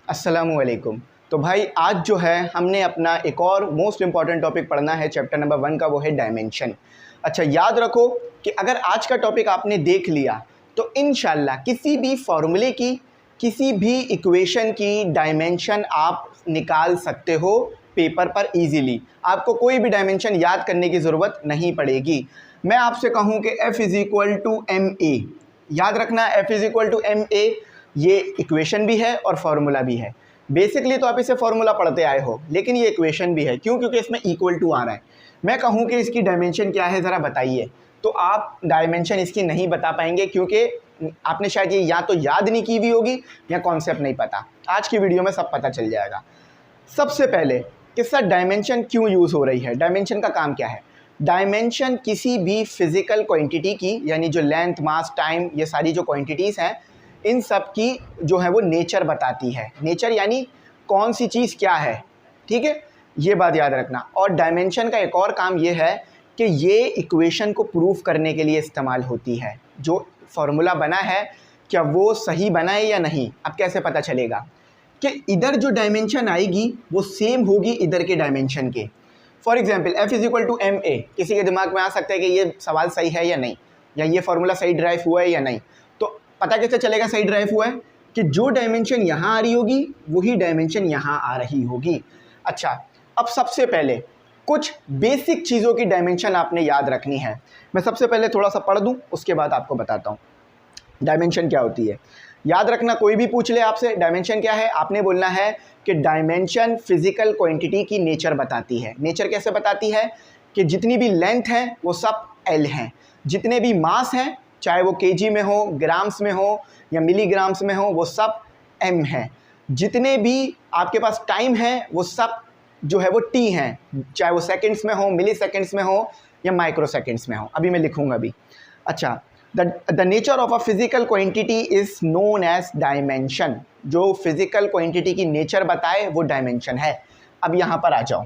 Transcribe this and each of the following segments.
अस्सलामुअलैकुम। तो भाई आज जो है हमने अपना एक और मोस्ट इम्पॉर्टेंट टॉपिक पढ़ना है चैप्टर नंबर 1 का, वो है डायमेंशन। अच्छा, याद रखो कि अगर आज का टॉपिक आपने देख लिया तो इंशाल्लाह किसी भी फॉर्मूले की, किसी भी इक्वेशन की डायमेंशन आप निकाल सकते हो पेपर पर इजीली। आपको कोई भी डायमेंशन याद करने की ज़रूरत नहीं पड़ेगी। मैं आपसे कहूँ कि F = ma, याद रखना F = ma, ये इक्वेशन भी है और फार्मूला भी है। बेसिकली तो आप इसे फार्मूला पढ़ते आए हो, लेकिन ये इक्वेशन भी है। क्यों? क्योंकि इसमें इक्वल टू आ रहा है। मैं कहूँ कि इसकी डायमेंशन क्या है, ज़रा बताइए, तो आप डायमेंशन इसकी नहीं बता पाएंगे, क्योंकि आपने शायद ये या तो याद नहीं की हुई होगी या कॉन्सेप्ट नहीं पता। आज की वीडियो में सब पता चल जाएगा। सबसे पहले कि सर डायमेंशन क्यों यूज़ हो रही है, डायमेंशन का काम क्या है। डायमेंशन किसी भी फिज़िकल क्वांटिटी की, यानी जो लेंथ, मास, टाइम, ये सारी जो क्वांटिटीज़ हैं, इन सब की जो है वो नेचर बताती है। नेचर यानी कौन सी चीज़ क्या है, ठीक है, ये बात याद रखना। और डायमेंशन का एक और काम ये है कि ये इक्वेशन को प्रूफ करने के लिए इस्तेमाल होती है। जो फार्मूला बना है क्या वो सही बना है या नहीं, अब कैसे पता चलेगा कि इधर जो डायमेंशन आएगी वो सेम होगी इधर के डायमेंशन के। फॉर एग्जाम्पल F = ma, किसी के दिमाग में आ सकता है कि ये सवाल सही है या नहीं, या ये फार्मूला सही ड्राइव हुआ है या नहीं। तो पता कैसे चलेगा सही ड्राइव हुआ है कि जो डायमेंशन यहाँ आ रही होगी वही डायमेंशन यहाँ आ रही होगी। अच्छा, अब सबसे पहले कुछ बेसिक चीज़ों की डायमेंशन आपने याद रखनी है। मैं सबसे पहले थोड़ा सा पढ़ दूँ, उसके बाद आपको बताता हूँ डायमेंशन क्या होती है। याद रखना, कोई भी पूछ ले आपसे डायमेंशन क्या है, आपने बोलना है कि डायमेंशन फिजिकल क्वांटिटी की नेचर बताती है। नेचर कैसे बताती है कि जितनी भी लेंथ है वो सब L हैं, जितने भी मास हैं, चाहे वो केजी में हो, ग्राम्स में हो या मिलीग्राम्स में हो, वो सब M है। जितने भी आपके पास टाइम है वो सब जो है वो T हैं, चाहे वो सेकंड्स में हो, मिली सेकंड्स में हो या माइक्रो सेकंड्स में हो। अभी मैं लिखूँगा भी। अच्छा, the nature of a physical quantity is known as dimension. जो फिजिकल क्वांटिटी की नेचर बताए वो डायमेंशन है। अब यहाँ पर आ जाओ,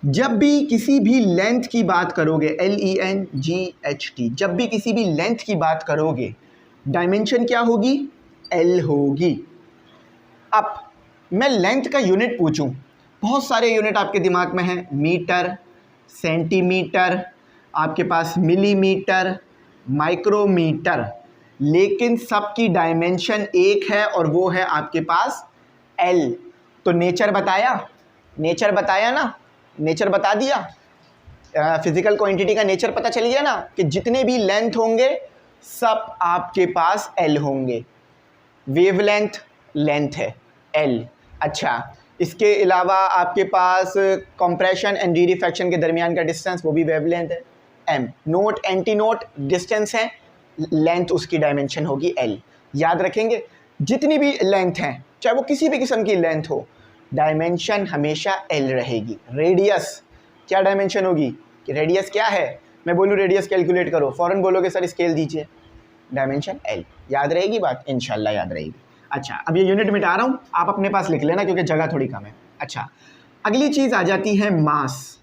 जब भी किसी भी लेंथ की बात करोगे, LENGHT, जब भी किसी भी लेंथ की बात करोगे डायमेंशन क्या होगी, L होगी। अब मैं लेंथ का यूनिट पूछूं, बहुत सारे यूनिट आपके दिमाग में हैं, मीटर, सेंटीमीटर, आपके पास मिलीमीटर, माइक्रोमीटर, लेकिन सबकी डायमेंशन एक है और वो है आपके पास L। तो नेचर बताया, नेचर बताया ना, नेचर बता दिया, फिजिकल क्वांटिटी का नेचर पता चल गया ना कि जितने भी लेंथ होंगे सब आपके पास L होंगे। वेवलेंथ लेंथ है L। अच्छा, इसके अलावा आपके पास कंप्रेशन एंड रीडिफेक्शन के दरमियान का डिस्टेंस, वो भी वेवलेंथ है M। Note anti note distance है, लेंथ उसकी डायमेंशन होगी L। याद रखेंगे, जितनी भी लेंथ हैं, चाहे वो किसी भी किस्म की लेंथ हो, डायमेंशन हमेशा L रहेगी। रेडियस क्या डायमेंशन होगी, कि रेडियस क्या है, मैं बोलूँ रेडियस कैलकुलेट करो, फ़ौरन बोलोगे सर स्केल दीजिए, डायमेंशन L। याद रहेगी बात, इंशाल्लाह याद रहेगी। अच्छा, अब ये यूनिट मिटा रहा हूँ, आप अपने पास लिख लेना क्योंकि जगह थोड़ी कम है। अच्छा, अगली चीज़ आ जाती है मास।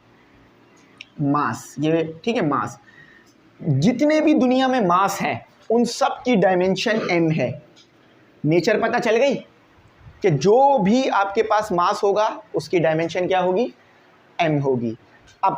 मास, ये ठीक है, मास, जितने भी दुनिया में मास हैं उन सब की डायमेंशन M है। नेचर पता चल गई कि जो भी आपके पास मास होगा उसकी डायमेंशन क्या होगी, M होगी। अब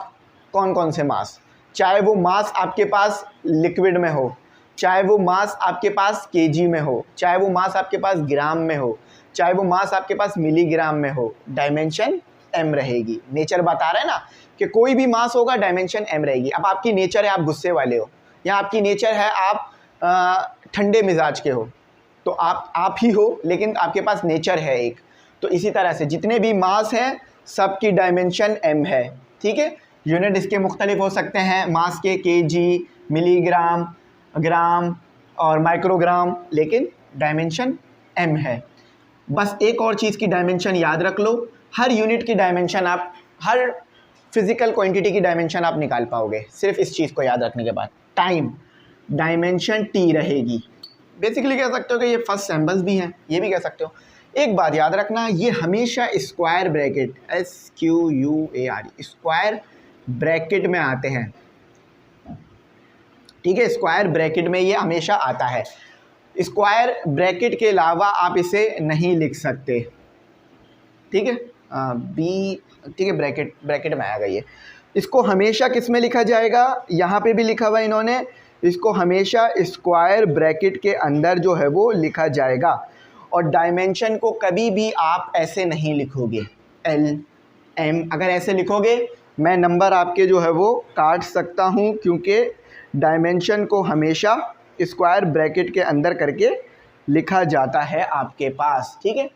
कौन कौन से मास, चाहे वो मास आपके पास लिक्विड में हो, चाहे वो मास आपके पास केजी में हो, चाहे वो मास आपके पास ग्राम में हो, चाहे वो मास आपके पास मिलीग्राम में हो, डायमेंशन M रहेगी। नेचर बता रहा है ना कि कोई भी मास होगा डायमेंशन M रहेगी। अब आपकी नेचर है आप गुस्से वाले हो, या आपकी नेचर है आप ठंडे मिजाज के हो, तो आप ही हो, लेकिन आपके पास नेचर है एक। तो इसी तरह से जितने भी मास हैं सब की डायमेंशन M है, ठीक है। यूनिट इसके मुख्तलिफ हो सकते हैं, मास के केजी, मिलीग्राम, ग्राम और माइक्रोग्राम, लेकिन डायमेंशन M है। बस एक और चीज़ की डायमेंशन याद रख लो, हर यूनिट की डायमेंशन आप, हर फिजिकल क्वांटिटी की डायमेंशन आप निकाल पाओगे सिर्फ इस चीज़ को याद रखने के बाद। टाइम, डायमेंशन T रहेगी। बेसिकली कह सकते हो कि ये फर्स्ट सैम्बल्स भी हैं, ये भी कह सकते हो। एक बात याद रखना, ये हमेशा square bracket SQUARE square bracket में आते हैं, ठीक है, स्क्वायर ब्रैकेट में ये हमेशा आता है। स्क्वायर ब्रैकेट के अलावा आप इसे नहीं लिख सकते, ठीक है। बी, ठीक है, ब्रैकेट में आएगा ये। इसको हमेशा किस में लिखा जाएगा, यहाँ पे भी लिखा हुआ है इन्होंने, इसको हमेशा स्क्वायर ब्रैकेट के अंदर जो है वो लिखा जाएगा। और डायमेंशन को कभी भी आप ऐसे नहीं लिखोगे, एल एम, अगर ऐसे लिखोगे मैं नंबर आपके जो है वो काट सकता हूँ, क्योंकि डायमेंशन को हमेशा स्क्वायर ब्रैकेट के अंदर करके लिखा जाता है आपके पास, ठीक है।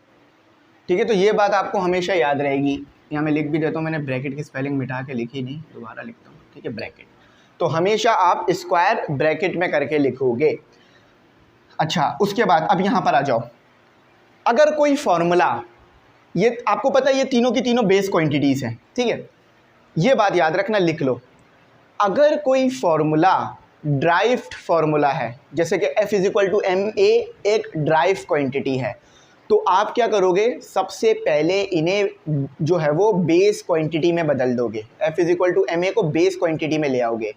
ठीक है, तो ये बात आपको हमेशा याद रहेगी। यहाँ मैं लिख भी देता हूँ, मैंने ब्रैकेट की स्पेलिंग मिटा के लिखी नहीं, दोबारा लिखता हूँ, ठीक है, ब्रैकेट। तो हमेशा आप स्क्वायर ब्रैकेट में करके लिखोगे। अच्छा, उसके बाद अब यहाँ पर आ जाओ। अगर कोई फॉर्मूला, ये आपको पता है ये तीनों की तीनों बेस क्वांटिटीज़ हैं, ठीक है, ये बात याद रखना, लिख लो। अगर कोई फॉर्मूला ड्राइव्ड फॉर्मूला है, जैसे कि F = ma एक ड्राइव क्वांटिटी है, तो आप क्या करोगे, सबसे पहले इन्हें जो है वो बेस क्वांटिटी में बदल दोगे। F = ma को बेस क्वांटिटी में ले आओगे,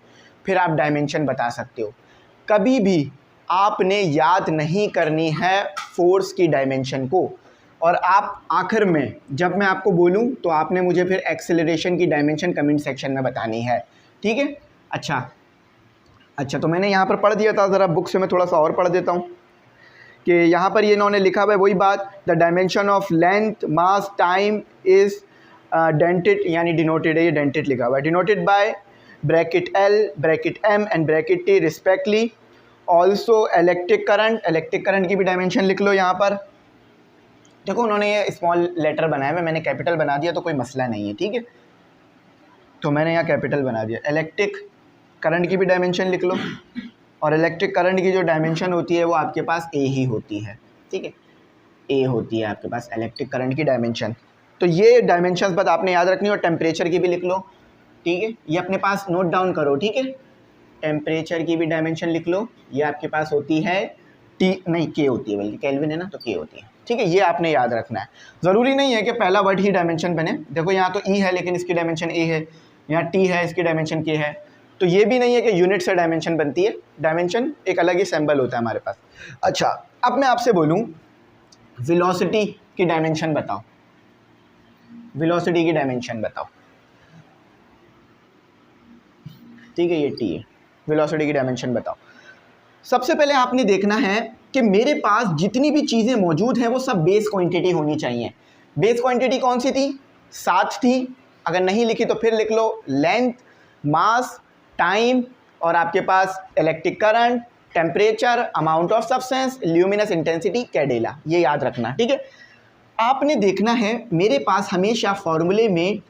फिर आप डायमेंशन बता सकते हो। कभी भी आपने याद नहीं करनी है फोर्स की डायमेंशन को, और आप आखिर में जब मैं आपको बोलूं तो आपने मुझे फिर एक्सेलरेशन की डायमेंशन कमेंट सेक्शन में बतानी है, ठीक है। अच्छा, तो मैंने यहाँ पर पढ़ दिया था, ज़रा बुक से मैं थोड़ा सा और पढ़ देता हूँ कि यहाँ पर ये इन्होंने लिखा हुआ है वही बात, the dimension of length mass time is dented, यानी डिनोटेड है, ये डेंटेड लिखा हुआ है, denoted by bracket L, bracket M and bracket T respectively. Also electric current की भी डायमेंशन लिख लो। यहाँ पर देखो उन्होंने ये स्मॉल लेटर बनाया हुआ है, मैंने कैपिटल बना दिया तो कोई मसला नहीं है, ठीक है, तो मैंने यहाँ कैपिटल बना दिया। इलेक्ट्रिक करंट की भी डायमेंशन लिख लो, और इलेक्ट्रिक करंट की जो डायमेंशन होती है वो आपके पास ए ही होती है, ठीक है, ए होती है आपके पास इलेक्ट्रिक करंट की डायमेंशन। तो ये डायमेंशंस बात आपने याद रखनी, और टेम्परेचर की भी लिख लो, ठीक है, ये अपने पास नोट डाउन करो, ठीक है। टेम्परेचर की भी डायमेंशन लिख लो, ये आपके पास होती है के होती है, बल्कि केल्विन है ना, तो के होती है, ठीक है, ये आपने याद रखना है। ज़रूरी नहीं है कि पहला वर्ड ही डायमेंशन बने, देखो यहाँ तो ई है लेकिन इसकी डायमेंशन ए है, यहाँ टी है इसकी डायमेंशन के है, तो ये भी नहीं है कि यूनिट से डायमेंशन बनती है, डायमेंशन एक अलग ही सिंबल होता है हमारे पास। अच्छा, अब मैं आपसे बोलूँ वेलोसिटी की डायमेंशन बताओ, वेलोसिटी की डायमेंशन बताओ, ठीक है, ये टी है, वेलोसिटी की डायमेंशन बताओ। सबसे पहले आपने देखना है कि मेरे पास जितनी भी चीज़ें मौजूद हैं वो सब बेस क्वांटिटी होनी चाहिए। बेस क्वांटिटी कौन सी थी, 7 थी, अगर नहीं लिखी तो फिर लिख लो, लेंथ, मास, टाइम, और आपके पास electric current, temperature, amount of substance, luminous intensity, candela, ये याद रखना, ठीक है। आपने देखना है मेरे पास हमेशा फॉर्मूले में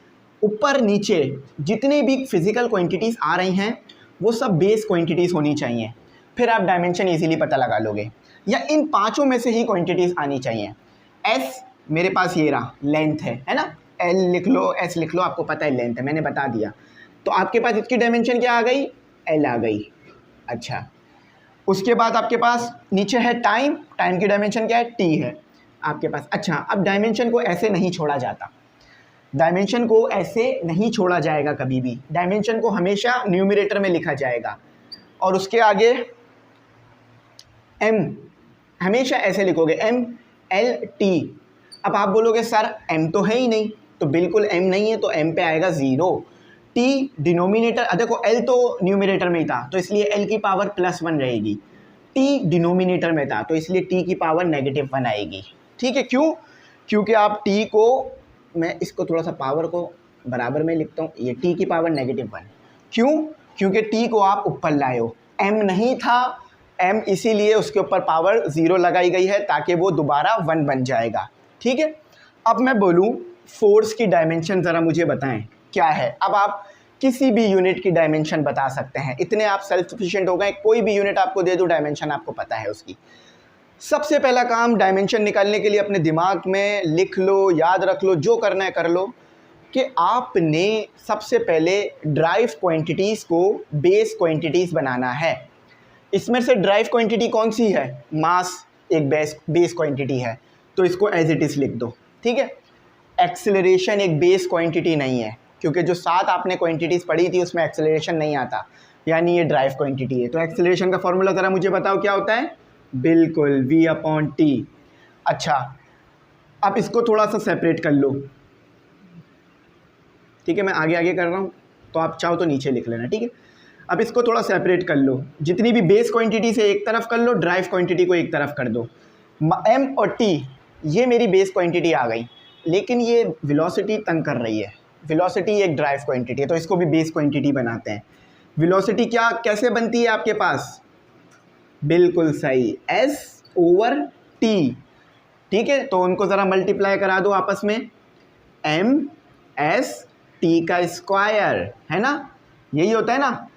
ऊपर नीचे जितने भी फिजिकल क्वांटिटीज़ आ रही हैं वो सब बेस क्वांटिटीज़ होनी चाहिए, फिर आप डायमेंशन इजीली पता लगा लोगे, या इन पांचों में से ही क्वांटिटीज़ आनी चाहिए। एस मेरे पास ये रहा, लेंथ है ना, एल लिख लो, एस लिख लो, आपको पता है लेंथ है, मैंने बता दिया, तो आपके पास इसकी डायमेंशन क्या आ गई, एल आ गई। अच्छा, उसके बाद आपके पास नीचे है टाइम, टाइम की डायमेंशन क्या है, टी है आपके पास। अच्छा, अब डायमेंशन को ऐसे नहीं छोड़ा जाता, डायमेंशन को ऐसे नहीं छोड़ा जाएगा कभी भी, डायमेंशन को हमेशा न्यूमरेटर में लिखा जाएगा, और उसके आगे एम हमेशा ऐसे लिखोगे, एम एल टी। अब आप बोलोगे सर एम तो है ही नहीं, तो बिल्कुल एम नहीं है, तो एम पे आएगा 0, टी डिनोमिनेटर, देखो एल तो न्यूमरेटर में ही था तो इसलिए एल की पावर +1 रहेगी, टी डिनोमिनेटर में था तो इसलिए टी की पावर -1 आएगी, ठीक है। क्यों, क्योंकि आप टी को, मैं इसको थोड़ा सा पावर को बराबर में लिखता हूँ, ये टी की पावर -1, क्यों, क्योंकि टी को आप ऊपर लाए हो, एम नहीं था, एम इसीलिए उसके ऊपर पावर 0 लगाई गई है ताकि वो दोबारा 1 बन जाएगा, ठीक है। अब मैं बोलूँ फोर्स की डायमेंशन ज़रा मुझे बताएं क्या है। अब आप किसी भी यूनिट की डायमेंशन बता सकते हैं, इतने आप सेल्फ सफिशिएंट हो गए, कोई भी यूनिट आपको दे दो डायमेंशन आपको पता है उसकी। सबसे पहला काम डायमेंशन निकालने के लिए अपने दिमाग में लिख लो, याद रख लो, जो करना है कर लो, कि आपने सबसे पहले ड्राइव क्वांटिटीज़ को बेस क्वांटिटीज़ बनाना है। इसमें से ड्राइव क्वांटिटी कौन सी है, मास एक बेस क्वांटिटी है, तो इसको एज इट इज़ लिख दो, ठीक है। एक्सेलरेशन एक बेस क्वांटिटी नहीं है, क्योंकि जो 7 आपने क्वांटिटीज़ पढ़ी थी उसमें एक्सेलरेशन नहीं आता, यानी ये ड्राइव क्वांटिटी है। तो एक्सेलरेशन का फॉर्मूला ज़रा मुझे बताओ क्या होता है, बिल्कुल V/T। अच्छा, अब इसको थोड़ा सा सेपरेट कर लो, ठीक है, मैं आगे आगे कर रहा हूँ तो आप चाहो तो नीचे लिख लेना, ठीक है। अब इसको थोड़ा सेपरेट कर लो, जितनी भी बेस क्वांटिटी से एक तरफ कर लो, ड्राइव क्वांटिटी को एक तरफ कर दो। M और T ये मेरी बेस क्वांटिटी आ गई, लेकिन ये वेलोसिटी तंग कर रही है। वेलोसिटी एक ड्राइव क्वांटिटी है, तो इसको भी बेस क्वांटिटी बनाते हैं। वेलोसिटी क्या कैसे बनती है आपके पास? बिल्कुल सही, S/T, ठीक है। तो उनको ज़रा मल्टीप्लाई करा दो आपस में, M/S/T का स्क्वायर, है ना, यही होता है ना।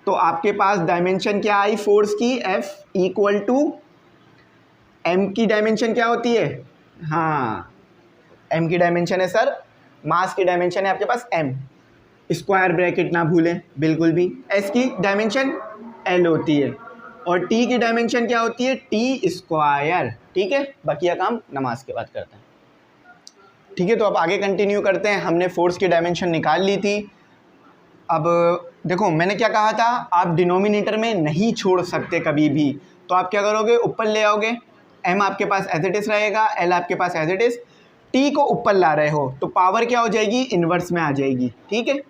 तो आपके पास डायमेंशन क्या आई फोर्स की? F इक्वल टू M की डायमेंशन क्या होती है? हाँ, M की डायमेंशन है सर, मास की डायमेंशन है आपके पास M, स्क्वायर ब्रैकेट ना भूलें बिल्कुल भी। S की डायमेंशन L होती है और T की डायमेंशन क्या होती है? T स्क्वायर, ठीक है। बाकी काम नमाज के बाद करते हैं, ठीक है। तो अब आगे कंटिन्यू करते हैं। हमने फोर्स की डायमेंशन निकाल ली थी। अब देखो मैंने क्या कहा था, आप डिनोमिनेटर में नहीं छोड़ सकते कभी भी, तो आप क्या करोगे? ऊपर ले आओगे, M आपके पास एज इट इज़ रहेगा, L आपके पास एज इट इज़, T को ऊपर ला रहे हो तो पावर क्या हो जाएगी? इन्वर्स में आ जाएगी, ठीक है।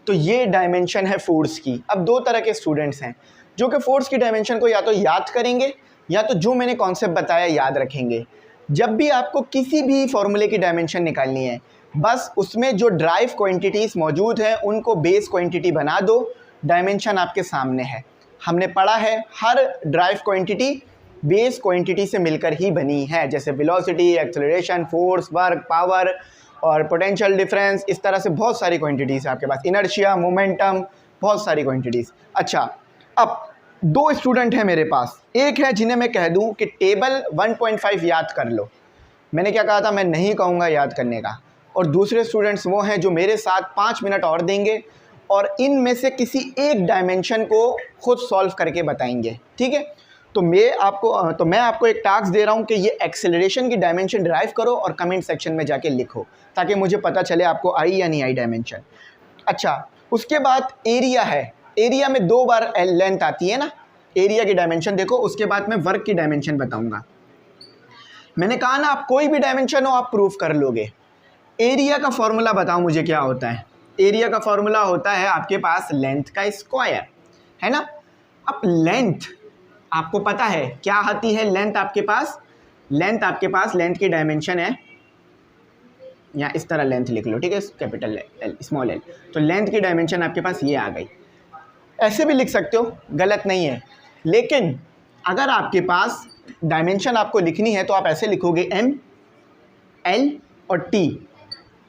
तो ये डायमेंशन है फोर्स की। अब दो तरह के स्टूडेंट्स हैं जो कि फोर्स की डायमेंशन को या तो याद करेंगे या तो जो मैंने कॉन्सेप्ट बताया याद रखेंगे। जब भी आपको किसी भी फॉर्मूले की डायमेंशन निकालनी है, बस उसमें जो ड्राइव क्वांटिटीज़ मौजूद हैं उनको बेस क्वांटिटी बना दो, डायमेंशन आपके सामने है। हमने पढ़ा है हर ड्राइव क्वांटिटी बेस क्वांटिटी से मिलकर ही बनी है, जैसे velocity, acceleration, force, work, power और पोटेंशियल डिफरेंस, इस तरह से बहुत सारी क्वांटिटीज़ है आपके पास, इनर्शिया, मोमेंटम, बहुत सारी क्वांटिटीज़। अच्छा, अब दो स्टूडेंट हैं मेरे पास, एक है जिन्हें मैं कह दूं कि टेबल 1.5 याद कर लो, मैंने क्या कहा था? मैं नहीं कहूँगा याद करने का। और दूसरे स्टूडेंट्स वो हैं जो मेरे साथ 5 मिनट और देंगे और इनमें से किसी एक डायमेंशन को खुद सॉल्व करके बताएंगे, ठीक है। तो मैं आपको एक टास्क दे रहा हूँ कि ये एक्सेलरेशन की डायमेंशन ड्राइव करो और कमेंट सेक्शन में जाके लिखो, ताकि मुझे पता चले आपको आई या नहीं आई डायमेंशन। अच्छा, उसके बाद एरिया है, एरिया में 2 बार लेंथ आती है ना, एरिया की डायमेंशन देखो, उसके बाद मैं वर्क की डायमेंशन बताऊंगा। मैंने कहा ना, आप कोई भी डायमेंशन हो आप प्रूफ कर लोगे। एरिया का फॉर्मूला बताओ मुझे क्या होता है? एरिया का फॉर्मूला होता है आपके पास लेंथ का स्क्वायर, है ना। अब लेंथ आपको पता है क्या आती है? लेंथ आपके पास लेंथ की डायमेंशन है, या इस तरह लेंथ लिख लो, ठीक है, कैपिटल L स्मॉल l। तो लेंथ की डायमेंशन आपके पास ये आ गई। ऐसे भी लिख सकते हो, गलत नहीं है, लेकिन अगर आपके पास डायमेंशन आपको लिखनी है तो आप ऐसे लिखोगे M, L और T।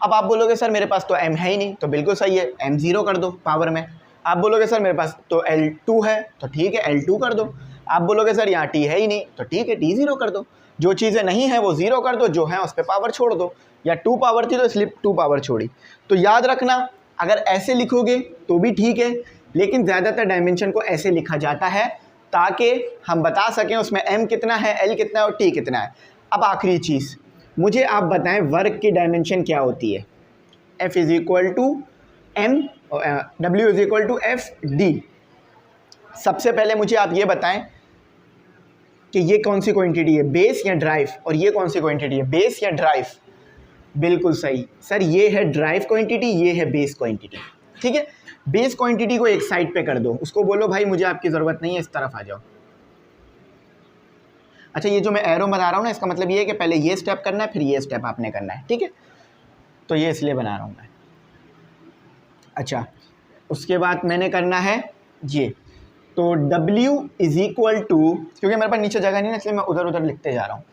अब आप बोलोगे सर मेरे पास तो M है ही नहीं, तो बिल्कुल सही है, M 0 कर दो पावर में। आप बोलोगे सर मेरे पास तो L2 है, तो ठीक है L2 कर दो। आप बोलोगे सर यहाँ T है ही नहीं, तो ठीक है T 0 कर दो। जो चीज़ें नहीं हैं वो 0 कर दो, जो हैं उस पर पावर छोड़ दो, या 2 पावर थी तो इसलिए 2 पावर छोड़ी। तो याद रखना, अगर ऐसे लिखोगे तो भी ठीक है, लेकिन ज़्यादातर डायमेंशन को ऐसे लिखा जाता है ताकि हम बता सकें उसमें M कितना है, L कितना है और T कितना है। अब आखिरी चीज़, मुझे आप बताएं वर्क की डायमेंशन क्या होती है? F is equal to M, W is equal to FD। सबसे पहले मुझे आप ये बताएं कि ये कौन सी क्वांटिटी है, बेस या ड्राइव, और ये कौन सी क्वांटिटी है, बेस या ड्राइव? बिल्कुल सही सर, ये है ड्राइव क्वांटिटी, ये है बेस क्वांटिटी, ठीक है। बेस क्वांटिटी को एक साइड पे कर दो, उसको बोलो भाई मुझे आपकी ज़रूरत नहीं है, इस तरफ आ जाओ। अच्छा, ये जो मैं एरो बना रहा हूँ ना, इसका मतलब ये है कि पहले ये स्टेप करना है फिर ये स्टेप आपने करना है, ठीक है। तो ये इसलिए बना रहा हूँ मैं। अच्छा, उसके बाद मैंने करना है ये, तो W इज़ इक्वल टू, क्योंकि मेरे पास नीचे जगह नहीं है इसलिए मैं उधर उधर लिखते जा रहा हूँ।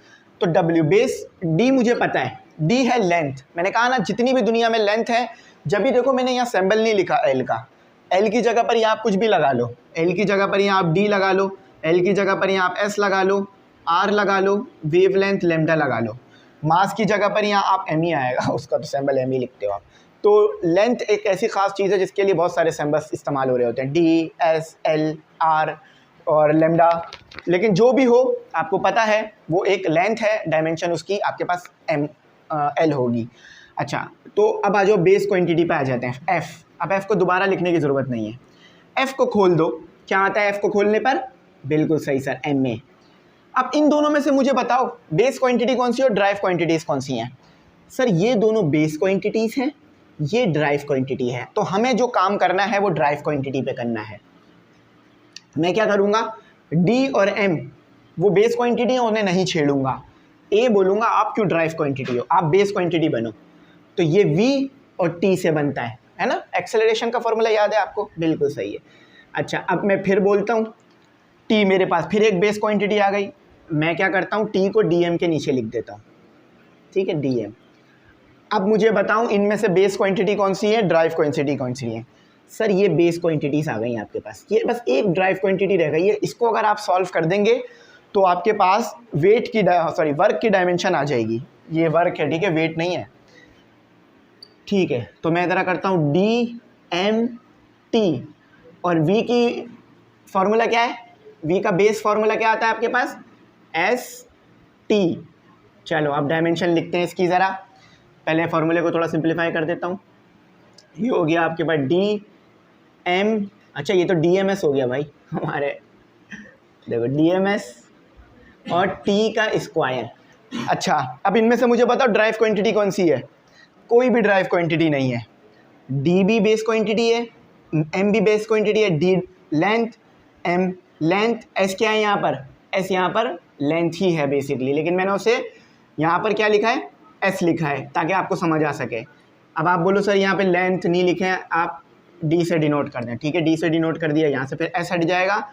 तो W बेस D मुझे पता है, D है लेंथ। मैंने कहा ना जितनी भी दुनिया में लेंथ है, जब भी देखो मैंने यहाँ सिंबल नहीं लिखा L का, L की जगह पर यहाँ आप कुछ भी लगा लो, L की जगह पर यहाँ आप D लगा लो, L की जगह पर यहाँ आप S लगा लो, R लगा लो, वेवलेंथ लैम्डा लगा लो, मास की जगह पर यहाँ आप M ही आएगा, उसका तो सिंबल M ही लिखते हो आप। तो लेंथ एक ऐसी ख़ास चीज़ है जिसके लिए बहुत सारे सिंबल्स इस्तेमाल हो रहे होते हैं, D, S, L, R और लैम्डा। लेकिन जो भी हो आपको पता है वो एक लेंथ है, डायमेंशन उसकी आपके पास L होगी। अच्छा, तो अब आ जाओ बेस क्वांटिटी पे आ जाते हैं, F। अब F को दोबारा लिखने की ज़रूरत नहीं है, F को खोल दो, क्या आता है F को खोलने पर? बिल्कुल सही सर, MA। अब इन दोनों में से मुझे बताओ बेस क्वांटिटी कौन सी और ड्राइव क्वांटिटीज़ कौन सी हैं। सर ये दोनों बेस क्वांटिटीज़ हैं, ये ड्राइव क्वांटिटी है, तो हमें जो काम करना है वो ड्राइव क्वांटिटी पे करना है। मैं क्या करूँगा, डी और एम वो बेस क्वांटिटी है, उन्हें नहीं छेड़ूंगा। ए बोलूँगा आप क्यों ड्राइव क्वांटिटी हो, आप बेस क्वांटिटी बनो। तो ये वी और टी से बनता है ना। एक्सेलरेशन का फॉर्मूला याद है आपको, बिल्कुल सही है। अच्छा अब मैं फिर बोलता हूँ, टी मेरे पास फिर एक बेस क्वांटिटी आ गई, मैं क्या करता हूँ टी को डी एम के नीचे लिख देता हूँ, ठीक है, डी एम। अब मुझे बताऊँ इनमें से बेस क्वांटिटी कौन सी है, ड्राइव क्वांटिटी कौन सी है। सर ये बेस क्वांटिटीज़ आ गई आपके पास, ये बस एक ड्राइव क्वांटिटी रह गई है। इसको अगर आप सॉल्व कर देंगे तो आपके पास वर्क की डायमेंशन आ जाएगी। ये वर्क है, ठीक है, वेट नहीं है, ठीक है। तो मैं इधर करता हूँ डी एम टी, और वी की फॉर्मूला क्या है, वी का बेस फॉर्मूला क्या आता है आपके पास, एस टी। चलो अब डायमेंशन लिखते हैं इसकी, ज़रा पहले फॉर्मूले को थोड़ा सिंप्लीफाई कर देता हूँ। ये हो गया आपके पास डी एम, अच्छा ये तो डी एम एस हो गया भाई हमारे, देखो डी एम एस और टी का स्क्वायर। अच्छा अब इनमें से मुझे बताओ ड्राइव क्वांटिटी कौन सी है, कोई भी ड्राइव क्वांटिटी नहीं है। डी भी बेस क्वांटिटी है, एम भी बेस क्वांटिटी है, D length, M length, S क्या है यहाँ पर, एस यहाँ पर लेंथ ही है बेसिकली, लेकिन मैंने उसे यहाँ पर क्या लिखा है, एस लिखा है ताकि आपको समझ आ सके। अब आप बोलो सर यहाँ पे लेंथ नहीं लिखे हैं, आप डी से डिनोट कर दें, ठीक है, डी से डिनोट कर दिया, यहाँ से फिर एस हट जाएगा,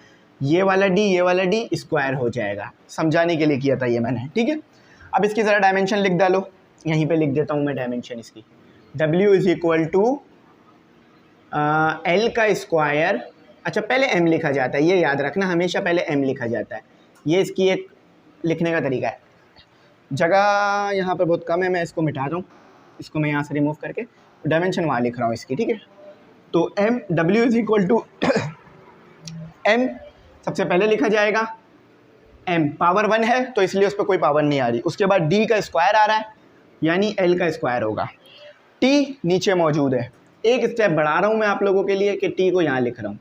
ये वाला डी स्क्वायर हो जाएगा। समझाने के लिए किया था ये मैंने, ठीक है। अब इसकी ज़रा डायमेंशन लिख डालो, यहीं पे लिख देता हूँ मैं डायमेंशन इसकी, W is equal to L का स्क्वायर। अच्छा पहले m लिखा जाता है, ये याद रखना, हमेशा पहले m लिखा जाता है, ये इसकी एक लिखने का तरीका है। जगह यहाँ पर बहुत कम है, मैं इसको मिटा दूँ, इसको मैं यहाँ से रिमूव करके डायमेंशन वहाँ लिख रहा हूँ इसकी, ठीक है। तो m W is equal to m सबसे पहले लिखा जाएगा, m पावर 1 है तो इसलिए उस पर कोई पावर नहीं आ रही, उसके बाद d का स्क्वायर आ रहा है यानी l का स्क्वायर होगा, t नीचे मौजूद है, एक स्टेप बढ़ा रहा हूँ मैं आप लोगों के लिए कि t को यहाँ लिख रहा हूँ।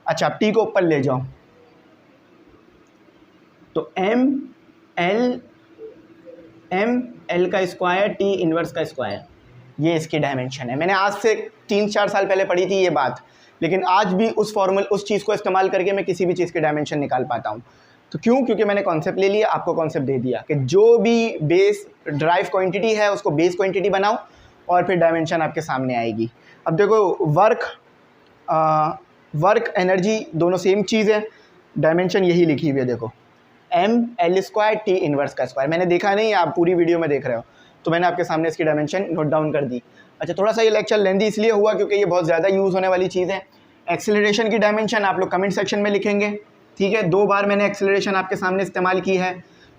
अच्छा अब t को ऊपर ले जाओ, तो m l का स्क्वायर t इनवर्स का स्क्वायर, ये इसकी डायमेंशन है। मैंने आज से 3-4 साल पहले पढ़ी थी ये बात, लेकिन आज भी उस चीज़ को इस्तेमाल करके मैं किसी भी चीज़ की डायमेंशन निकाल पाता हूँ। तो क्यों, क्योंकि मैंने कॉन्सेप्ट ले लिया, आपको कॉन्सेप्ट दे दिया कि जो भी बेस ड्राइव क्वांटिटी है उसको बेस क्वांटिटी बनाओ और फिर डायमेंशन आपके सामने आएगी। अब देखो वर्क एनर्जी दोनों सेम चीज़ है, डायमेंशन यही लिखी हुई है, देखो M L square T inverse का स्क्वायर। मैंने देखा नहीं, आप पूरी वीडियो में देख रहे हो, तो मैंने आपके सामने इसकी डायमेंशन नोट डाउन कर दी। अच्छा थोड़ा सा ये लेक्चर लेंदी इसलिए हुआ क्योंकि ये बहुत ज़्यादा यूज़ होने वाली चीज़ है। एक्सेलरेशन की डायमेंशन आप लोग कमेंट सेक्शन में लिखेंगे, ठीक है। 2 बार मैंने एक्सेलरेशन आपके सामने इस्तेमाल की है,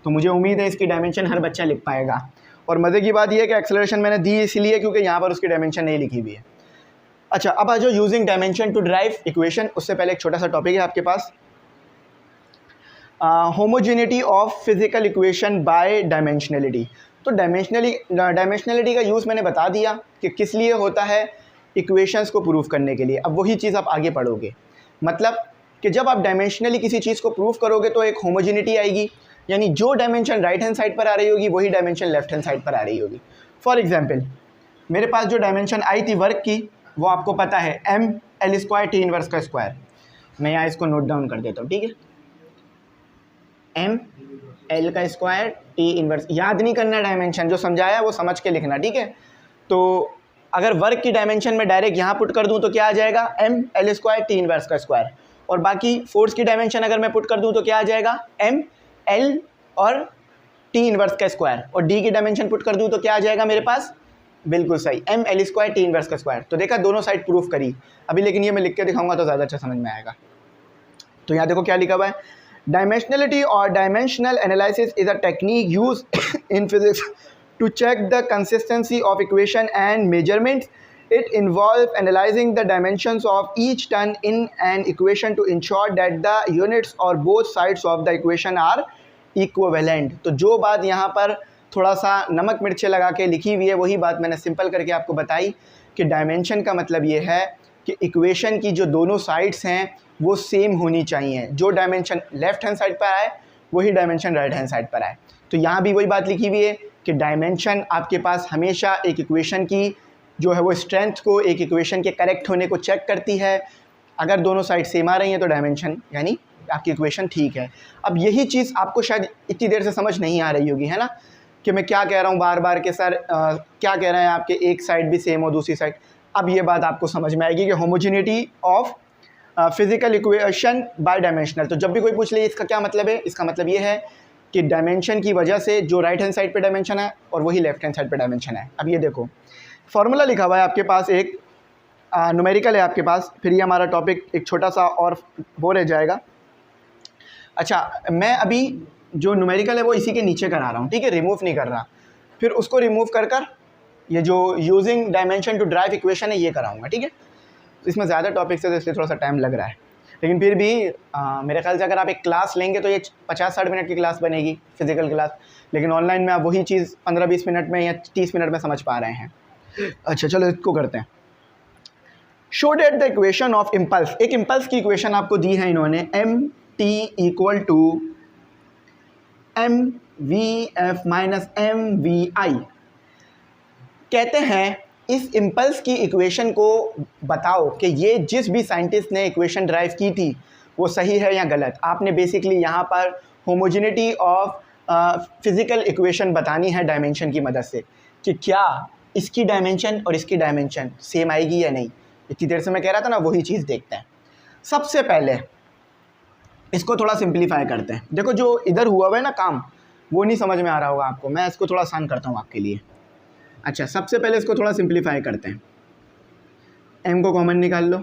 तो मुझे उम्मीद है इसकी डायमेंशन हर बच्चा लिख पाएगा। और मज़े की बात यह है कि एक्सेलरेशन मैंने दी इसलिए क्योंकि यहाँ पर उसकी डायमेंशन नहीं लिखी हुई है। अच्छा अब आ जाओ using dimension to derive equation. उससे पहले एक छोटा सा टॉपिक है आपके पास, homogeneity of physical equation by dimensionality. तो डायमेंशनलिटी का यूज़ मैंने बता दिया कि किस लिए होता है, इक्वेशंस को प्रूव करने के लिए। अब वही चीज़ आप आगे पढ़ोगे, मतलब कि जब आप डायमेंशनली किसी चीज़ को प्रूव करोगे तो एक होमोजेनिटी आएगी, यानी जो डायमेंशन राइट हैंड साइड पर आ रही होगी वही डायमेंशन लेफ्ट हैंड साइड पर आ रही होगी। फॉर एग्जांपल मेरे पास जो डायमेंशन आई थी वर्क की, वो आपको पता है M L square T inverse का स्क्वायर। मैं यहाँ इसको नोट डाउन कर देता हूँ, ठीक है, एम एल का स्क्वायर टी इनवर्स। याद नहीं करना डायमेंशन, जो समझाया वो समझ के लिखना, ठीक है। तो अगर वर्क की डायमेंशन में डायरेक्ट यहाँ पुट कर दूँ तो क्या आ जाएगा, M L square T inverse का स्क्वायर। और बाकी फोर्स की डायमेंशन अगर मैं पुट कर दूँ तो क्या आ जाएगा, एम एल और टी इनवर्स का स्क्वायर। और डी की डायमेंशन पुट कर दूँ तो क्या आ जाएगा मेरे पास, बिल्कुल सही, M L square T inverse का स्क्वायर। तो देखा दोनों साइड प्रूफ करी अभी, लेकिन ये मैं लिख के दिखाऊंगा तो ज़्यादा अच्छा समझ में आएगा। तो यहाँ देखो क्या लिखा हुआ है, डायमेंशनलिटी और dimensional analysis is a technique use in physics to check the consistency of equation and measurements. It involves analyzing the dimensions of each term in an equation to ensure that the units or both sides of the equation are equivalent. तो जो बात यहाँ पर थोड़ा सा नमक मिर्चे लगा के लिखी हुई है वही बात मैंने सिंपल करके आपको बताई कि डायमेंशन का मतलब ये है कि इक्वेशन की जो दोनों साइड्स हैं वो सेम होनी चाहिए। जो डायमेंशन लेफ्ट हैंड साइड पर आए वही डायमेंशन राइट हैंड साइड पर आए। तो यहाँ भी वही बात लिखी हुई है कि डायमेंशन आपके पास हमेशा एक इक्वेशन की जो है वो स्ट्रेंथ को एक इक्वेशन के करेक्ट होने को चेक करती है। अगर दोनों साइड सेम आ रही हैं तो डायमेंशन यानी आपकी इक्वेशन ठीक है। अब यही चीज़ आपको शायद इतनी देर से समझ नहीं आ रही होगी, है ना, कि मैं क्या कह रहा हूँ बार बार के सर क्या कह रहे हैं आपके एक साइड भी सेम हो दूसरी साइड। अब ये बात आपको समझ में आएगी कि homogeneity of physical equation bye dimensional. तो जब भी कोई पूछ ले इसका क्या मतलब है, इसका मतलब ये है कि डायमेंशन की वजह से जो राइट हैंड साइड पे डायमेंशन है और वही लेफ्ट हैंड साइड पे डायमेंशन है। अब ये देखो फॉर्मूला लिखा हुआ है आपके पास, एक न्यूमेरिकल है आपके पास, फिर ये हमारा टॉपिक एक छोटा सा और वो रह जाएगा। अच्छा, मैं अभी जो न्यूमेरिकल है वो इसी के नीचे करा रहा हूँ, ठीक है, रिमूव नहीं कर रहा। फिर उसको रिमूव कर ये जो using dimension to derive equation है ये कराऊंगा, ठीक है। तो इसमें ज़्यादा टॉपिक्स है तो इसलिए थोड़ा सा टाइम लग रहा है, लेकिन फिर भी मेरे ख्याल से अगर आप एक क्लास लेंगे तो ये 50-60 मिनट की क्लास बनेगी, फिजिकल क्लास। लेकिन ऑनलाइन में आप वही चीज़ 15-20 मिनट में या 30 मिनट में समझ पा रहे हैं। अच्छा चलो इसको करते हैं। Show that the equation of impulse. एक इम्पल्स की इक्वेशन आपको दी है इन्होंने, M T equal to M V F minus M V I. कहते हैं इस इम्पल्स की इक्वेशन को बताओ कि ये जिस भी साइंटिस्ट ने इक्वेशन ड्राइव की थी वो सही है या गलत। आपने बेसिकली यहाँ पर होमोजेनिटी ऑफ फिज़िकल इक्वेशन बतानी है डायमेंशन की मदद से कि क्या इसकी डायमेंशन और इसकी डायमेंशन सेम आएगी या नहीं। इतनी देर से मैं कह रहा था ना, वही चीज़ देखते हैं। सबसे पहले इसको थोड़ा सिंप्लीफाई करते हैं। देखो जो इधर हुआ है ना काम, वो नहीं समझ में आ रहा होगा आपको, मैं इसको थोड़ा आसान करता हूँ आपके लिए। अच्छा, सबसे पहले इसको थोड़ा सिंप्लीफाई करते हैं। m को कॉमन निकाल लो,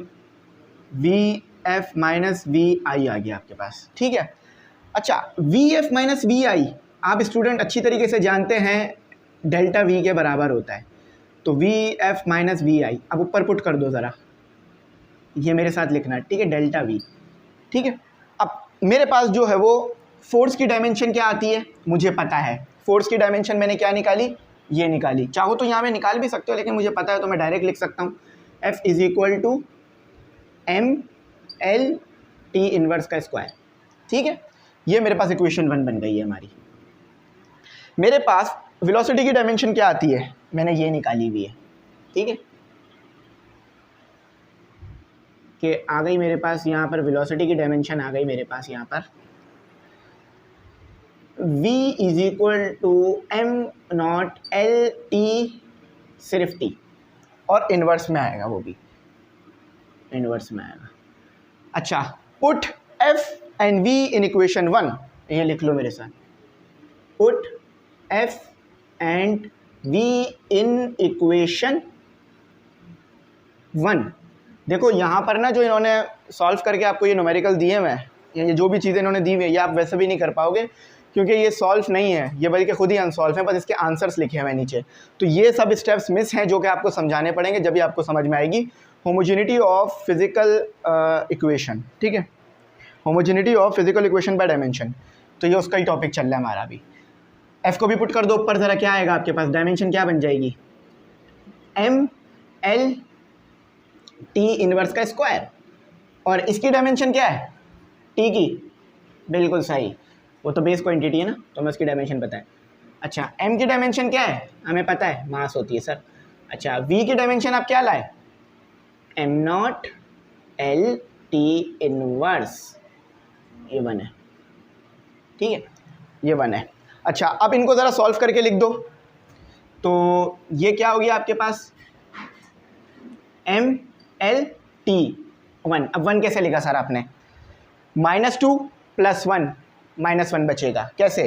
वी एफ माइनस वी आई आ गया आपके पास, ठीक है। अच्छा, वी एफ माइनस वी आई आप स्टूडेंट अच्छी तरीके से जानते हैं डेल्टा वी के बराबर होता है। तो वी एफ माइनस वी आई अब ऊपर पुट कर दो ज़रा, ये मेरे साथ लिखना है, ठीक है, डेल्टा वी, ठीक है। अब मेरे पास जो है वो फोर्स की डायमेंशन क्या आती है मुझे पता है। फोर्स की डायमेंशन मैंने क्या निकाली, ये निकाली। चाहो तो यहाँ में निकाल भी सकते हो, लेकिन मुझे पता है तो मैं डायरेक्ट लिख सकता हूँ, F is equal to M L T inverse का स्क्वायर, ठीक है। ये मेरे पास इक्वेशन 1 बन गई है हमारी। मेरे पास वेलोसिटी की डायमेंशन क्या आती है, मैंने ये निकाली हुई है, ठीक है, कि आ गई मेरे पास यहाँ पर वेलोसिटी की डायमेंशन आ गई मेरे पास यहाँ पर v is equal to M not L T, सिर्फ t, और इन्वर्स में आएगा, वो भी इन्वर्स में आएगा। अच्छा, put f and v in equation 1, ये लिख लो मेरे साथ, put f and v in equation 1। देखो यहाँ पर ना जो इन्होंने सॉल्व करके आपको ये न्यूमेरिकल दिए हुए हैं, ये जो भी चीज़ें इन्होंने दी हुई है, ये आप वैसे भी नहीं कर पाओगे क्योंकि ये सॉल्व नहीं है, ये बल्कि खुद ही अनसॉल्व है, बस इसके आंसर्स लिखे हुए हैं नीचे। तो ये सब स्टेप्स मिस हैं जो कि आपको समझाने पड़ेंगे, जब भी आपको समझ में आएगी होमोजेनिटी ऑफ फिजिकल इक्वेशन, ठीक है, homogeneity of physical equation bye dimension. तो ये उसका ही टॉपिक चल रहा है हमारा अभी। एफ को भी पुट कर दो ऊपर ज़रा, क्या आएगा आपके पास, डायमेंशन क्या बन जाएगी, एम एल टी इनवर्स का स्क्वायर, और इसकी डायमेंशन क्या है, टी की, बिल्कुल सही, वो तो बेस क्वांटिटी है ना, तो हमें उसकी डायमेंशन पता है। अच्छा, एम की डायमेंशन क्या है, हमें पता है, मास होती है सर। अच्छा, वी की डायमेंशन आप क्या लाए, M not L T inverse, ये 1 है, ठीक है, ये 1 है। अच्छा, अब इनको ज़रा सॉल्व करके लिख दो। तो ये क्या हो गया आपके पास, एम एल टी 1। अब 1 कैसे लिखा सर आपने, -2 + 1 -1 बचेगा, कैसे,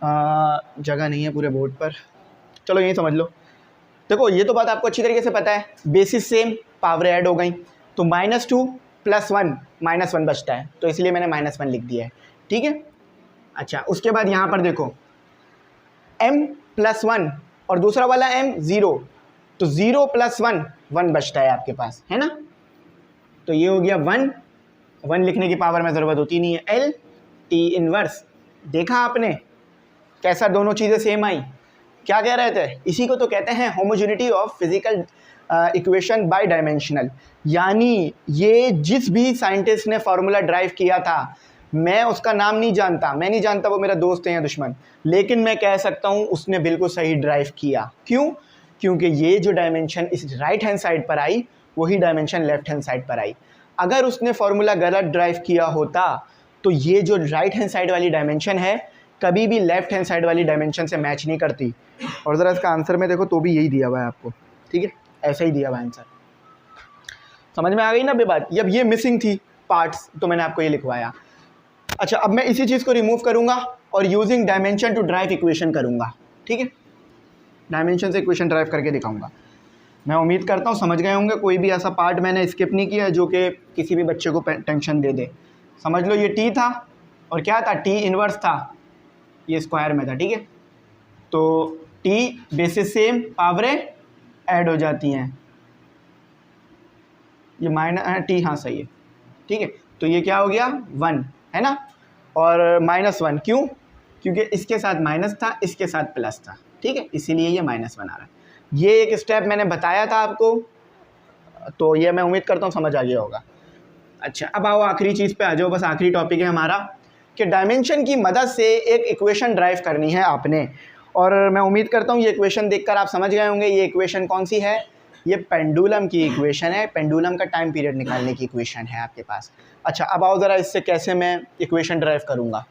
जगह नहीं है पूरे बोर्ड पर, चलो यही समझ लो। देखो ये तो बात आपको अच्छी तरीके से पता है, बेसिस सेम, पावर ऐड हो गई, तो -2 + 1 -1 बचता है, तो इसलिए मैंने -1 लिख दिया है, ठीक है। अच्छा, उसके बाद यहाँ पर देखो m + 1 और दूसरा वाला m 0, तो 0 + 1 1 बचता है आपके पास, है ना। तो ये हो गया 1 लिखने की पावर में ज़रूरत होती नहीं है, एल टी इनवर्स। देखा आपने कैसा दोनों चीज़ें सेम आई, क्या कह रहे थे, इसी को तो कहते हैं homogeneity of physical equation bye dimensional. यानी ये जिस भी साइंटिस्ट ने फार्मूला ड्राइव किया था मैं उसका नाम नहीं जानता, मैं नहीं जानता वो मेरा दोस्त है या दुश्मन, लेकिन मैं कह सकता हूँ उसने बिल्कुल सही ड्राइव किया। क्यों? क्योंकि ये जो डायमेंशन इस राइट हैंड साइड पर आई वही डायमेंशन लेफ्ट हैंड साइड पर आई। अगर उसने फॉर्मूला गलत ड्राइव किया होता तो ये जो राइट हैंड साइड वाली डायमेंशन है कभी भी लेफ्ट हैंड साइड वाली डायमेंशन से मैच नहीं करती। और ज़रा इसका आंसर में देखो तो भी यही दिया हुआ है आपको, ठीक है, ऐसा ही दिया हुआ है आंसर। समझ में आ गई ना बे बात? अब ये मिसिंग थी पार्ट्स तो मैंने आपको ये लिखवाया। अच्छा, अब मैं इसी चीज़ को रिमूव करूंगा और using dimension to derive equation करूंगा, ठीक है, डायमेंशन से इक्वेशन ड्राइव करके दिखाऊंगा। मैं उम्मीद करता हूँ समझ गए होंगे, कोई भी ऐसा पार्ट मैंने स्किप नहीं किया जो कि किसी भी बच्चे को टेंशन दे दे। समझ लो ये टी था और क्या था, टी इनवर्स था, ये स्क्वायर में था, ठीक है। तो टी बेसिस सेम, पावरें ऐड हो जाती हैं, ये माइनस टी, हाँ सही है, ठीक है। तो ये क्या हो गया 1 है ना, और -1 क्यों? क्योंकि इसके साथ माइनस था, इसके साथ प्लस था, ठीक है, इसीलिए ये -1 आ रहा है। ये एक स्टेप मैंने बताया था आपको, तो ये मैं उम्मीद करता हूँ समझ आ गया होगा। अच्छा, अब आओ आखिरी चीज़ पे आ जाओ, बस आखिरी टॉपिक है हमारा कि डायमेंशन की मदद से एक इक्वेशन ड्राइव करनी है आपने। और मैं उम्मीद करता हूँ ये इक्वेशन देखकर आप समझ गए होंगे ये इक्वेशन कौन सी है। ये पेंडुलम की इक्वेशन है, पेंडुलम का टाइम पीरियड निकालने की इक्वेशन है आपके पास। अच्छा, अब आओ ज़रा इससे कैसे मैं इक्वेशन ड्राइव करूँगा।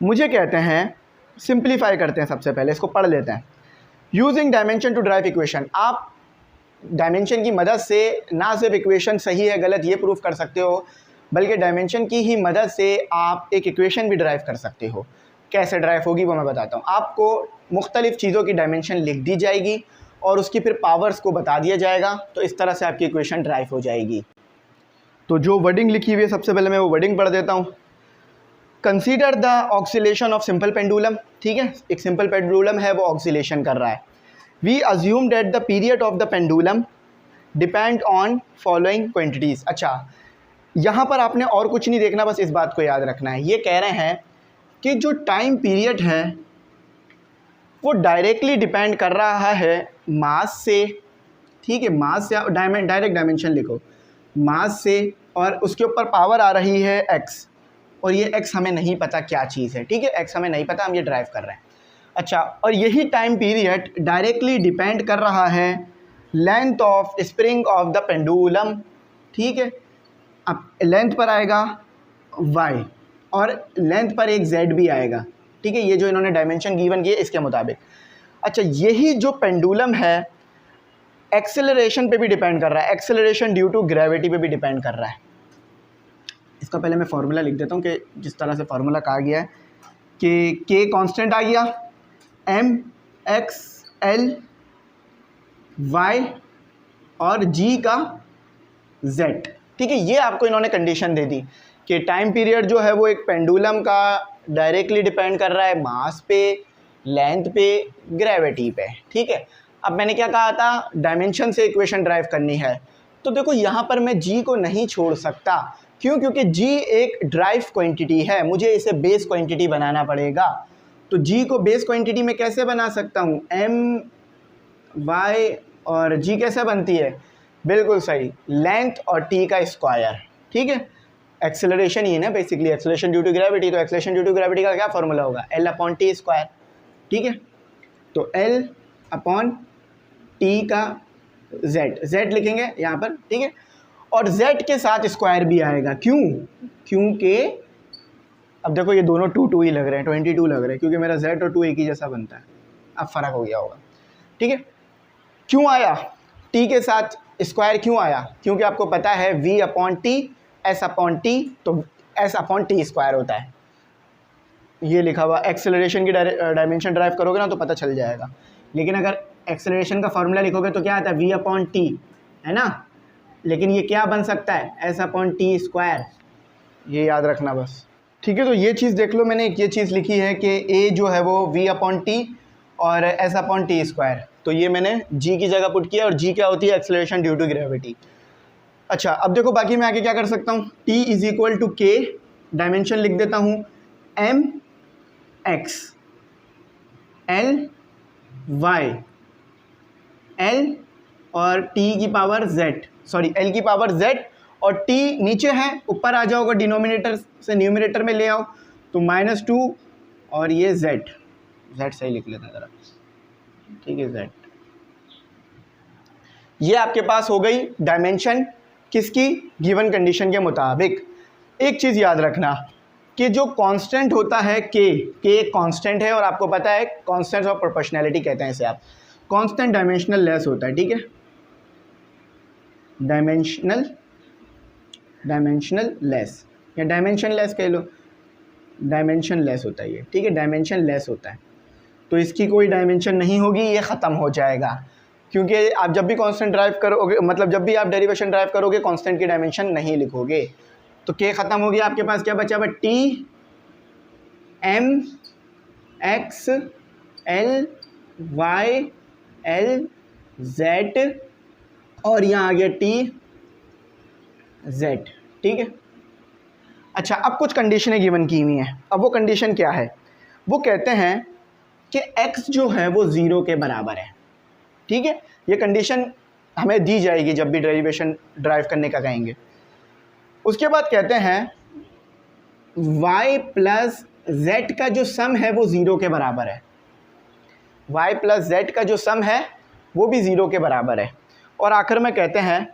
मुझे कहते हैं सिंप्लीफाई करते हैं, सबसे पहले इसको पढ़ लेते हैं। Using dimension to derive equation, आप डायमेंशन की मदद से ना सिर्फ इक्वेशन सही है गलत ये प्रूफ कर सकते हो, बल्कि डायमेंशन की ही मदद से आप एक इक्वेशन भी ड्राइव कर सकते हो। कैसे ड्राइव होगी वो मैं बताता हूँ आपको। मुख्तलिफ़ चीज़ों की डायमेंशन लिख दी जाएगी और उसकी फिर पावर्स को बता दिया जाएगा, तो इस तरह से आपकी इक्वेशन ड्राइव हो जाएगी। तो जो वर्डिंग लिखी हुई है सबसे पहले मैं वो वर्डिंग पढ़ देता हूँ। Consider the oscillation of simple pendulum, ठीक है, एक सिंपल पेंडुलम है वो ऑक्सीलेशन कर रहा है। We assume that the period of the pendulum depend on following quantities. अच्छा, यहाँ पर आपने और कुछ नहीं देखना, बस इस बात को याद रखना है। ये कह रहे हैं कि जो टाइम पीरियड है वो डायरेक्टली डिपेंड कर रहा है मास से, ठीक है, मास से डायरेक्ट डायमेंशन लिखो, मास से, और उसके ऊपर पावर आ रही है x, और ये x हमें नहीं पता क्या चीज़ है, ठीक है, x हमें नहीं पता, हम ये ड्राइव कर रहे हैं। अच्छा, और यही टाइम पीरियड डायरेक्टली डिपेंड कर रहा है length of spring of the pendulum, ठीक है। अब लेंथ पर आएगा y और लेंथ पर एक z भी आएगा, ठीक है, ये जो इन्होंने डायमेंशन गिवन की है इसके मुताबिक। अच्छा, यही जो पेंडुलम है एक्सेलरेशन पे भी डिपेंड कर रहा है, एक्सेलरेशन ड्यू टू ग्रेविटी पे भी डिपेंड कर रहा है। इसका पहले मैं फार्मूला लिख देता हूँ कि जिस तरह से फार्मूला कहा गया है कि k कांस्टेंट आ गया, m x l y और g का z, ठीक है। ये आपको इन्होंने कंडीशन दे दी कि टाइम पीरियड जो है वो एक पेंडुलम का डायरेक्टली डिपेंड कर रहा है मास पे, लेंथ पे, ग्रेविटी पे, ठीक है। अब मैंने क्या कहा था, डायमेंशन से इक्वेशन ड्राइव करनी है, तो देखो यहाँ पर मैं g को नहीं छोड़ सकता। क्यों? क्योंकि g एक ड्राइव क्वांटिटी है, मुझे इसे बेस क्वांटिटी बनाना पड़ेगा। तो g को बेस क्वांटिटी में कैसे बना सकता हूँ, m y, और g कैसे बनती है, बिल्कुल सही, लेंथ और t का स्क्वायर, ठीक है। एक्सेलरेशन ही है ना basically, acceleration due to gravity, तो एक्सेलरेशन ड्यू टू ग्रेविटी का क्या फॉर्मूला होगा, L/T स्क्वायर, ठीक है। तो L/T का z लिखेंगे यहाँ पर, ठीक है, और z के साथ स्क्वायर भी आएगा। क्यों? क्योंकि अब देखो ये दोनों 2 ही लग रहे हैं, 22 लग रहे हैं, क्योंकि मेरा z और 2 एक ही जैसा बनता है। अब फ़र्क हो गया होगा, ठीक है। क्यों आया t के साथ स्क्वायर, क्यों आया? क्योंकि आपको पता है v/t s/t, तो s/t स्क्वायर होता है, ये लिखा हुआ। एक्सेलरेशन की डायमेंशन ड्राइव करोगे ना तो पता चल जाएगा, लेकिन अगर एक्सेलरेशन का फॉर्मूला लिखोगे तो क्या आता है, v/t, है ना, लेकिन ये क्या बन सकता है, s/t स्क्वायर, ये याद रखना बस, ठीक है। तो ये चीज़ देख लो, मैंने एक ये चीज़ लिखी है कि a जो है वो v/t और s/t स्क्वायर, तो ये मैंने g की जगह पुट किया, और g क्या होती है, एक्सेलरेशन ड्यू टू ग्रेविटी। अच्छा, अब देखो बाकी मैं आगे क्या कर सकता हूँ, t = k, डायमेंशन लिख देता हूँ m x l y l और t की पावर z, सॉरी l की पावर z और t नीचे है, ऊपर आ जाओगे डिनोमिनेटर से न्यूमिनेटर में ले आओ, तो -2 और ये z सही लिख लेते हैं ज़रा, ठीक है, z। ये आपके पास हो गई डायमेंशन किसकी, गिवन कंडीशन के मुताबिक। एक चीज़ याद रखना कि जो कांस्टेंट होता है k एक कांस्टेंट है, और आपको पता है कांस्टेंट ऑफ प्रोपोर्शनैलिटी कहते हैं इसे आप। कांस्टेंट डायमेंशनल लेस होता है, ठीक है, डायमेंशनल लेस या डायमेंशन लेस कह लो, डायमेंशन लेस होता है ये, ठीक है, डायमेंशन लेस होता है। तो इसकी कोई डायमेंशन नहीं होगी, ये ख़त्म हो जाएगा, क्योंकि आप जब भी कांस्टेंट ड्राइव करोगे, मतलब जब भी आप डेरिवेशन ड्राइव करोगे कांस्टेंट की डायमेंशन नहीं लिखोगे। तो k ख़त्म हो गया, आपके पास क्या बचा हुआ, t m x l y l z और यहाँ आ गया t z, ठीक है। अच्छा, अब कुछ कंडीशनें गिवन की हुई हैं। अब वो कंडीशन क्या है, वो कहते हैं कि x जो है वो 0 के बराबर है, ठीक है। ये कंडीशन हमें दी जाएगी जब भी डेरिवेशन ड्राइव करने का कहेंगे। उसके बाद कहते हैं y प्लस z का जो सम है वो 0 के बराबर है, y प्लस z का जो सम है वो भी 0 के बराबर है। और आखिर में कहते हैं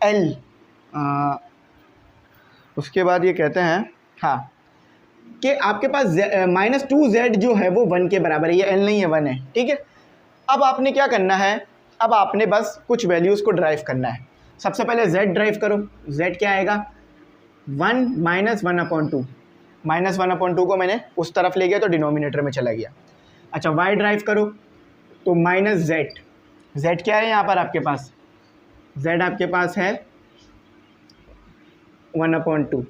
l, उसके बाद ये कहते हैं हाँ कि आपके पास -2z जो है वो 1 के बराबर है, ये l नहीं है 1 है, ठीक है। अब आपने क्या करना है, अब आपने बस कुछ वैल्यूज़ को ड्राइव करना है। सबसे पहले z ड्राइव करो, z क्या आएगा, 1 - 1/2, -1/2 को मैंने उस तरफ ले गया तो डिनोमिनेटर में चला गया। अच्छा, y ड्राइव करो तो -z, z क्या है यहाँ पर आपके पास, z आपके पास है 1/2,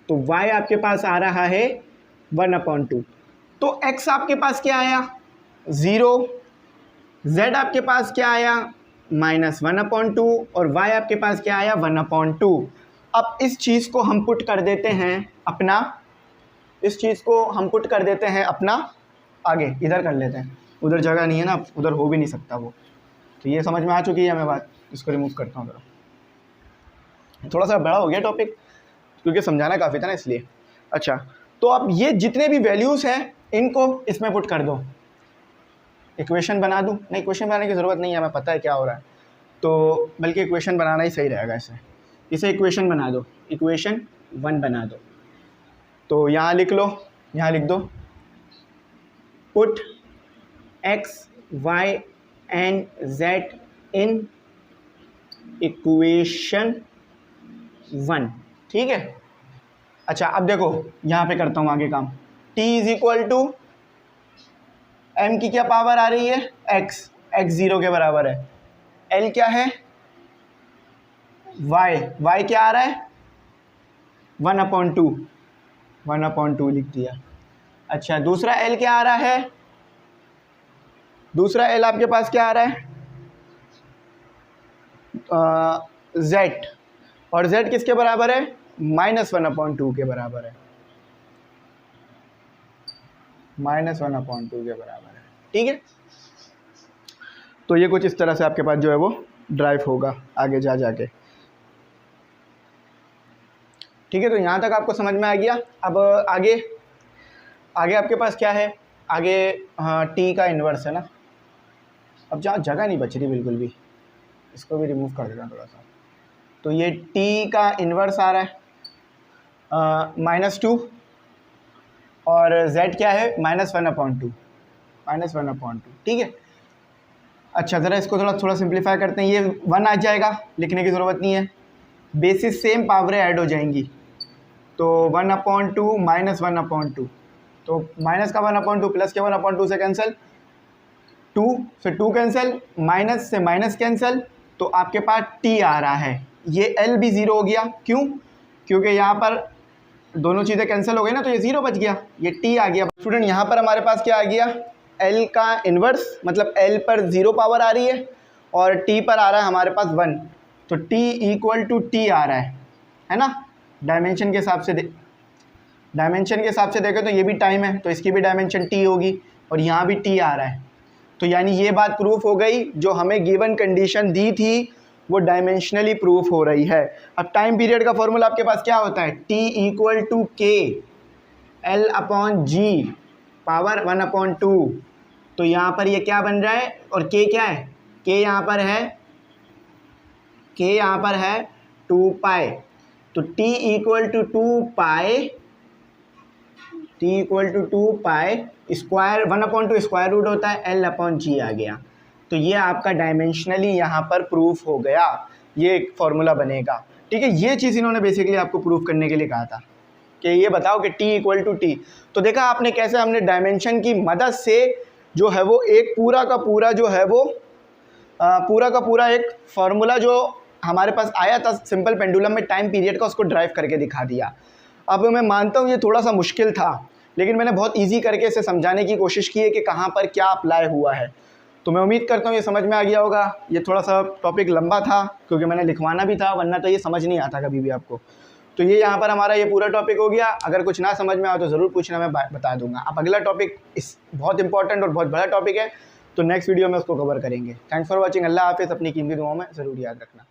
तो y आपके पास आ रहा है 1/2। तो x आपके पास क्या आया, 0, z आपके पास क्या आया, -1/2 और y आपके पास क्या आया, 1/2। अब इस चीज़ को हम पुट कर देते हैं अपना, इस चीज़ को हम पुट कर देते हैं अपना आगे, इधर कर लेते हैं, उधर जगह नहीं है ना, उधर हो भी नहीं सकता वो। तो ये समझ में आ चुकी है हमें बात, इसको रिमूव करता हूँ ज़रा, थोड़ा सा बड़ा हो गया टॉपिक क्योंकि समझाना काफ़ी था ना इसलिए। अच्छा, तो अब ये जितने भी वैल्यूज़ हैं इनको इसमें पुट कर दो, इक्वेशन बना दूँ, नहीं इक्वेशन बनाने की ज़रूरत नहीं है, हमें पता है क्या हो रहा है, तो बल्कि इक्वेशन बनाना ही सही रहेगा। इसे इक्वेशन बना दो, इक्वेशन 1 बना दो। तो यहाँ लिख लो, यहाँ लिख दो put x y and z in equation 1, ठीक है। अच्छा, अब देखो यहाँ पे करता हूँ आगे काम, t = m की क्या पावर आ रही है, x 0 के बराबर है, l क्या है, y क्या आ रहा है, 1/2 लिख दिया। अच्छा, दूसरा l क्या आ रहा है, दूसरा l आपके पास क्या आ रहा है, z, और z किसके बराबर है, -1/2 के बराबर है, -1/2 के बराबर है, ठीक है। तो ये कुछ इस तरह से आपके पास जो है वो ड्राइव होगा आगे जा जाके, ठीक है। तो यहाँ तक आपको समझ में आ गया। अब आगे आपके पास क्या है, आगे हाँ t का इन्वर्स है ना। अब जहाँ जगह नहीं बच रही बिल्कुल भी, इसको भी रिमूव कर देना थोड़ा सा। तो ये t का इन्वर्स आ रहा है -2 और z क्या है, -1/2, ठीक है। अच्छा, ज़रा इसको थोड़ा सिंप्लीफाई करते हैं, ये 1 आ जाएगा, लिखने की ज़रूरत नहीं है, बेसिस सेम पावरें ऐड हो जाएंगी, तो 1/2 -1/2, तो माइनस का 1/2 प्लस के 1/2 से कैंसिल, 2 से 2 कैंसिल, माइनस से माइनस कैंसिल, तो आपके पास t आ रहा है। ये l भी 0 हो गया, क्यों, क्योंकि यहाँ पर दोनों चीज़ें कैंसिल हो गई ना, तो ये 0 बच गया, ये t आ गया। स्टूडेंट यहाँ पर हमारे पास क्या आ गया, l का इन्वर्स, मतलब l पर 0 पावर आ रही है और t पर आ रहा है हमारे पास 1, तो t = t आ रहा है ना। डायमेंशन के हिसाब से देखें तो ये भी टाइम है, तो इसकी भी डायमेंशन t होगी और यहाँ भी t आ रहा है। तो यानी ये बात प्रूफ हो गई, जो हमें गिवन कंडीशन दी थी वो डायमेंशनली प्रूफ हो रही है। अब टाइम पीरियड का फॉर्मूला आपके पास क्या होता है, T इक्वल टू के L अपॉन जी पावर 1/2। तो यहाँ पर ये क्या बन रहा है, और के क्या है, के यहाँ पर है, के यहाँ पर है 2 पाई। तो T equal to 2 pi, T equal to 2 pi square 1/2 square root होता है L अपॉन जी आ गया। तो ये आपका डायमेंशनली यहाँ पर प्रूफ हो गया, ये एक फॉर्मूला बनेगा। ठीक है, ये चीज़ इन्होंने बेसिकली आपको प्रूफ करने के लिए कहा था कि ये बताओ कि T इक्वल टू टी। तो देखा आपने कैसे हमने डायमेंशन की मदद से जो है वो एक पूरा का पूरा जो है वो पूरा का पूरा एक फार्मूला जो हमारे पास आया था सिंपल पेंडुलम में टाइम पीरियड का, उसको ड्राइव करके दिखा दिया। अब मैं मानता हूँ ये थोड़ा सा मुश्किल था, लेकिन मैंने बहुत इजी करके इसे समझाने की कोशिश की है कि कहाँ पर क्या अप्लाई हुआ है। तो मैं उम्मीद करता हूँ ये समझ में आ गया होगा। ये थोड़ा सा टॉपिक लंबा था क्योंकि मैंने लिखवाना भी था, वरना तो ये समझ नहीं आता कभी भी आपको। तो ये यहाँ पर हमारा ये पूरा टॉपिक हो गया। अगर कुछ ना समझ में आए तो ज़रूर पूछना, मैं बता दूंगा। अब अगला टॉपिक इस बहुत इंपॉर्टेंट और बहुत बड़ा टॉपिक है, तो नेक्स्ट वीडियो में उसको कवर करेंगे। Thanks for watching. अल्लाह हाफिज़। अपनी कीमती दुआओं में ज़रूर याद रखना।